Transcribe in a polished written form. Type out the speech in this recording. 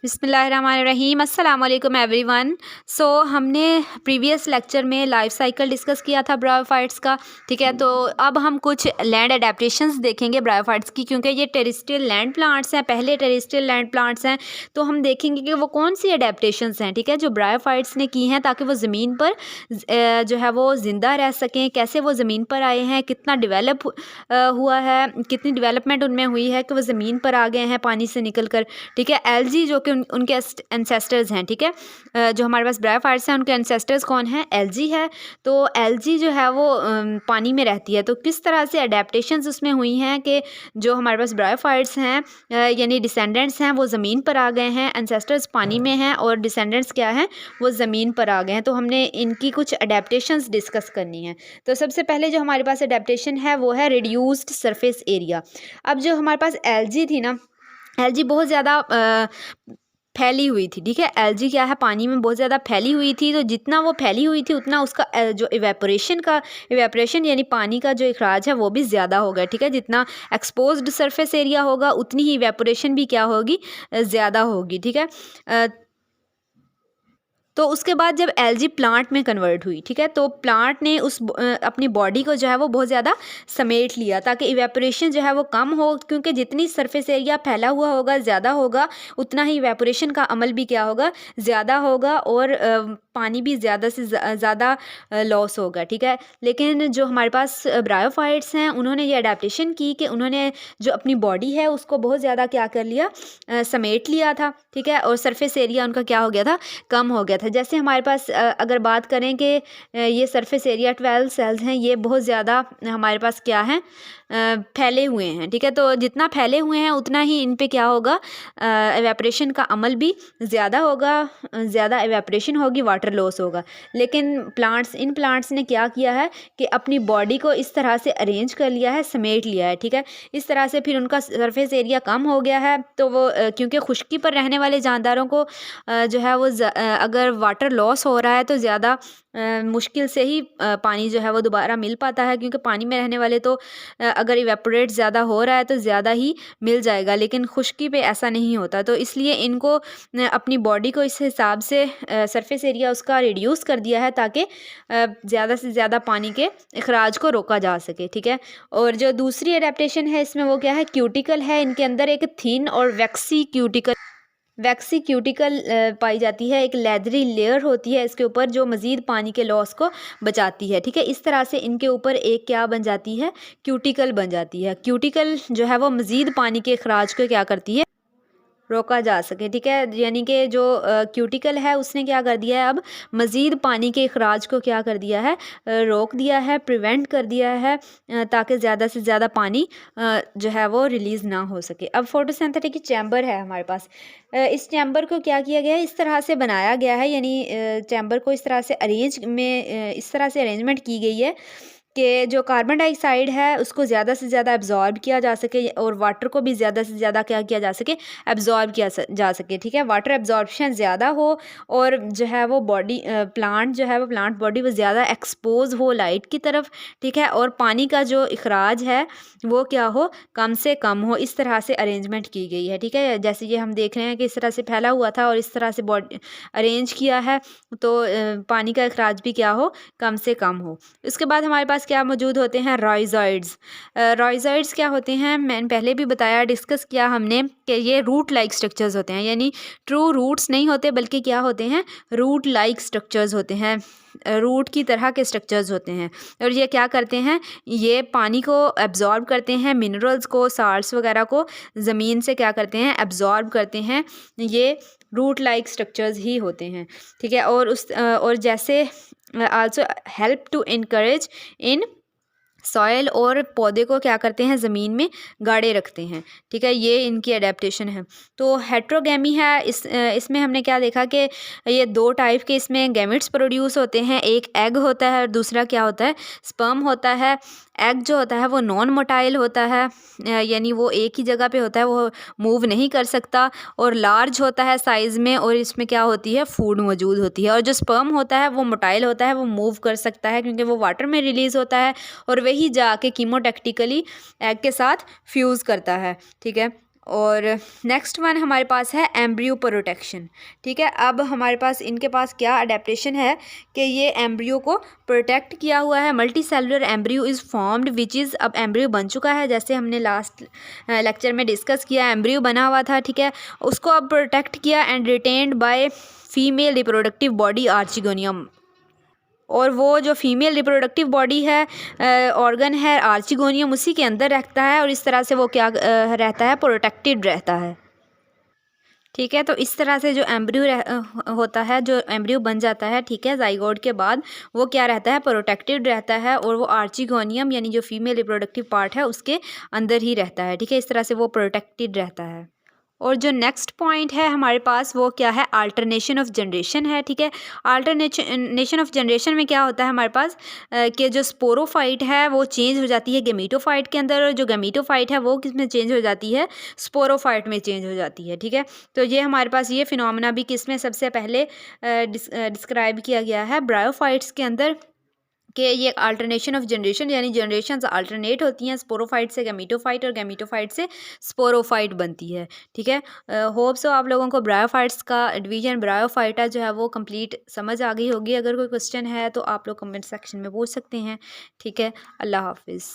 बिस्मिल्लाहिर्रहमानिर्रहीम अस्सलाम वालेकुम एवरीवन। हमने प्रीवियस लेक्चर में लाइफ साइकिल डिस्कस किया था ब्रायोफाइट्स का। ठीक है, तो अब हम कुछ लैंड अडेप्टेशंस देखेंगे ब्रायोफाइट्स की, क्योंकि ये टेरेस्ट्रियल लैंड प्लांट्स हैं, पहले टेरेस्ट्रियल लैंड प्लांट्स हैं। तो हम देखेंगे कि वो कौन सी अडेप्टेशंस हैं, ठीक है, जो ब्रायोफाइट्स ने की हैं ताकि वो ज़मीन पर जो है वो ज़िंदा रह सकें। कैसे वो ज़मीन पर आए हैं, कितना डेवलप हुआ है, कितनी डेवलपमेंट उनमें हुई है कि वो ज़मीन पर आ गए हैं पानी से निकल कर। ठीक है, एलजी जो कि उनके एंसेस्टर्स हैं। ठीक है, जो हमारे पास ब्रायोफाइट्स हैं उनके एंसेस्टर्स कौन है, एलजी है। तो एलजी जो है वो पानी में रहती है। तो किस तरह से अडेप्टेशंस उसमें हुई हैं कि जो हमारे पास ब्रायोफाइट्स हैं यानी डिसेंडेंट्स हैं वो ज़मीन पर आ गए हैं, एंसेस्टर्स पानी में हैं और डिसेंडेंट्स क्या हैं, वो ज़मीन पर आ गए हैं। तो हमने इनकी कुछ अडेप्टेशंस डिस्कस करनी है। तो सबसे पहले जो हमारे पास अडेप्टेशन है वो है रिड्यूस्ड सरफेस एरिया। अब जो हमारे पास एलजी थी ना, एलजी बहुत ज़्यादा फैली हुई थी। ठीक है, एलजी क्या है, पानी में बहुत ज़्यादा फैली हुई थी। तो जितना वो फैली हुई थी उतना उसका जो इवेपोरेशन यानी पानी का जो इखराज है वो भी ज़्यादा होगा। ठीक है, जितना एक्सपोज्ड सरफेस एरिया होगा उतनी ही इवेपोरेशन भी क्या होगी, ज़्यादा होगी। ठीक है, तो उसके बाद जब एलजी प्लांट में कन्वर्ट हुई, ठीक है, तो प्लांट ने अपनी बॉडी को जो है वो बहुत ज़्यादा समेट लिया ताकि इवेपोरेशन जो है वो कम हो, क्योंकि जितनी सरफेस एरिया फैला हुआ होगा, ज़्यादा होगा, उतना ही इवेपोरेशन का अमल भी क्या होगा, ज़्यादा होगा और पानी भी ज़्यादा से ज़्यादा लॉस होगा। ठीक है, लेकिन जो हमारे पास ब्रायोफाइट्स हैं उन्होंने ये अडेप्टेशन की कि उन्होंने जो अपनी बॉडी है उसको बहुत ज़्यादा क्या कर लिया, समेट लिया था। ठीक है, और सरफेस एरिया उनका क्या हो गया था, कम हो गया था। जैसे हमारे पास अगर बात करें कि ये सरफेस एरिया 12 सेल्स हैं, ये बहुत ज़्यादा हमारे पास क्या हैं, फैले हुए हैं। ठीक है, तो जितना फैले हुए हैं उतना ही इन पे क्या होगा, एवेपोरेशन का अमल भी ज़्यादा होगा, ज़्यादा एवेपोरेशन होगी, वाटर लॉस होगा। लेकिन इन प्लांट्स ने क्या किया है कि अपनी बॉडी को इस तरह से अरेंज कर लिया है, समेट लिया है। ठीक है, इस तरह से फिर उनका सरफेस एरिया कम हो गया है। तो वो क्योंकि खुश्की पर रहने वाले जानदारों को जो है वो अगर वाटर लॉस हो रहा है तो ज़्यादा मुश्किल से ही पानी जो है वो दोबारा मिल पाता है, क्योंकि पानी में रहने वाले तो अगर इवेपोरेट ज़्यादा हो रहा है तो ज़्यादा ही मिल जाएगा, लेकिन खुश्की पे ऐसा नहीं होता। तो इसलिए इनको अपनी बॉडी को इस हिसाब से सरफेस एरिया उसका रिड्यूस कर दिया है ताकि ज़्यादा से ज़्यादा पानी के अखराज को रोका जा सके। ठीक है, और जो दूसरी अडेप्टेशन है इसमें वो क्या है, क्यूटिकल है। इनके अंदर एक थिन और वैक्सी क्यूटिकल पाई जाती है, एक लेदरी लेयर होती है इसके ऊपर जो मज़ीद पानी के लॉस को बचाती है। ठीक है, इस तरह से इनके ऊपर एक क्या बन जाती है, क्यूटिकल बन जाती है। क्यूटिकल जो है वो मज़ीद पानी के अखराज को क्या करती है, रोका जा सके। ठीक है, यानी कि जो क्यूटिकल है उसने क्या कर दिया है, अब मज़ीद पानी के अखराज को क्या कर दिया है, रोक दिया है, प्रिवेंट कर दिया है, ताकि ज़्यादा से ज़्यादा पानी जो है वो रिलीज़ ना हो सके। अब फोटोसिंथेटिक की चैम्बर है हमारे पास। इस चैम्बर को क्या किया गया है, इस तरह से बनाया गया है, यानी चैम्बर को इस तरह से इस तरह से अरेंजमेंट की गई है कि जो कार्बन डाइऑक्साइड है उसको ज़्यादा से ज़्यादा एब्जॉर्ब किया जा सके और वाटर को भी ज़्यादा से ज़्यादा क्या किया जा सके, एब्जॉर्ब किया जा सके। ठीक है, वाटर एब्जॉर्प्शन ज़्यादा हो और जो है वो बॉडी प्लांट जो है वो प्लांट बॉडी वो ज़्यादा एक्सपोज हो लाइट की तरफ। ठीक है, और पानी का जो इखराज है वो क्या हो, कम से कम हो। इस तरह से अरेंजमेंट की गई है। ठीक है, जैसे ये हम देख रहे हैं कि इस तरह से फैला हुआ था और इस तरह से बॉडी अरेंज किया है तो पानी का इखराज भी क्या हो, कम से कम हो। इसके बाद हमारे पास क्या मौजूद होते हैं, राइजॉइड्स। राइजॉइड्स क्या होते हैं, मैंने पहले भी बताया, डिस्कस किया हमने कि ये रूट लाइक स्ट्रक्चर्स होते हैं, यानी ट्रू रूट्स नहीं होते बल्कि क्या होते हैं, रूट लाइक स्ट्रक्चर्स होते हैं, रूट की तरह के स्ट्रक्चर्स होते हैं। और ये क्या करते हैं, ये पानी को एब्जॉर्ब करते हैं, मिनरल्स को, साल्ट्स वगैरह को ज़मीन से क्या करते हैं, एब्जॉर्ब करते हैं। ये रूट लाइक स्ट्रक्चर्स ही होते हैं। ठीक है, और जैसे also help to encourage in soil, और पौधे को क्या करते हैं, ज़मीन में गाड़े रखते हैं। ठीक है, ये इनकी अडेप्टेशन है। तो हेट्रोगैमी है, इसमें हमने क्या देखा कि ये दो टाइप के इसमें गैमेट्स प्रोड्यूस होते हैं, एक एग होता है और दूसरा क्या होता है, स्पर्म होता है। एग जो होता है वो नॉन मोटाइल होता है, यानी वो एक ही जगह पे होता है, वो मूव नहीं कर सकता और लार्ज होता है साइज़ में, और इसमें क्या होती है, फूड मौजूद होती है। और जो स्पर्म होता है वो मोटाइल होता है, वो मूव कर सकता है क्योंकि वो वाटर में रिलीज़ होता है और वही जाके कीमोटैक्टिकली एग के साथ फ्यूज़ करता है। ठीक है, और नेक्स्ट वन हमारे पास है एम्ब्रियो प्रोटेक्शन। ठीक है, अब हमारे पास इनके पास क्या अडेप्टेशन है कि ये एम्ब्रियो को प्रोटेक्ट किया हुआ है। Multi cellular embryo is formed which is, अब एम्ब्रियो बन चुका है, जैसे हमने लास्ट लेक्चर में डिस्कस किया, एम्ब्रियो बना हुआ था। ठीक है, उसको अब प्रोटेक्ट किया and retained by female reproductive body archegonium, और वो जो फीमेल रिप्रोडक्टिव बॉडी है, ऑर्गन है आर्चिगोनियम, उसी के अंदर रहता है और इस तरह से वो क्या रहता है, प्रोटेक्टेड रहता है। ठीक है, तो इस तरह से जो एम्ब्रियो होता है, जो एम्ब्रियो बन जाता है, ठीक है, जाइगोट के बाद वो क्या रहता है, प्रोटेक्टेड रहता है और वो आर्चिगोनियम यानी जो फीमेल रिप्रोडक्टिव पार्ट है उसके अंदर ही रहता है। ठीक है, इस तरह से वो प्रोटेक्टेड रहता है। और जो नेक्स्ट पॉइंट है हमारे पास वो क्या है, अल्टरनेशन ऑफ जनरेशन है। ठीक है, अल्टरनेशन ऑफ जनरेशन में क्या होता है हमारे पास कि जो स्पोरोफाइट है वो चेंज हो जाती है गेमीटोफाइट के अंदर, और जो गेमीटोफाइट है वो किस में चेंज हो जाती है, स्पोरोफाइट में चेंज हो जाती है। ठीक है, तो ये हमारे पास ये फिनोमेना भी किस में सबसे पहले डिस्क्राइब किया गया है, ब्रायोफाइट्स के अंदर, कि ये अल्टरनेशन ऑफ जनरेशन यानी जनरेशन्स अल्टरनेट होती हैं, स्पोरोफाइट से गैमीटोफाइट और गैमीटोफाइट से स्पोरोफाइट बनती है। ठीक है, होप सो आप लोगों को ब्रायोफाइट्स का डिवीजन ब्रायोफाइटा जो है वो कंप्लीट समझ आ गई होगी। अगर कोई क्वेश्चन है तो आप लोग कमेंट सेक्शन में पूछ सकते हैं। ठीक है, अल्लाह हाफिज़।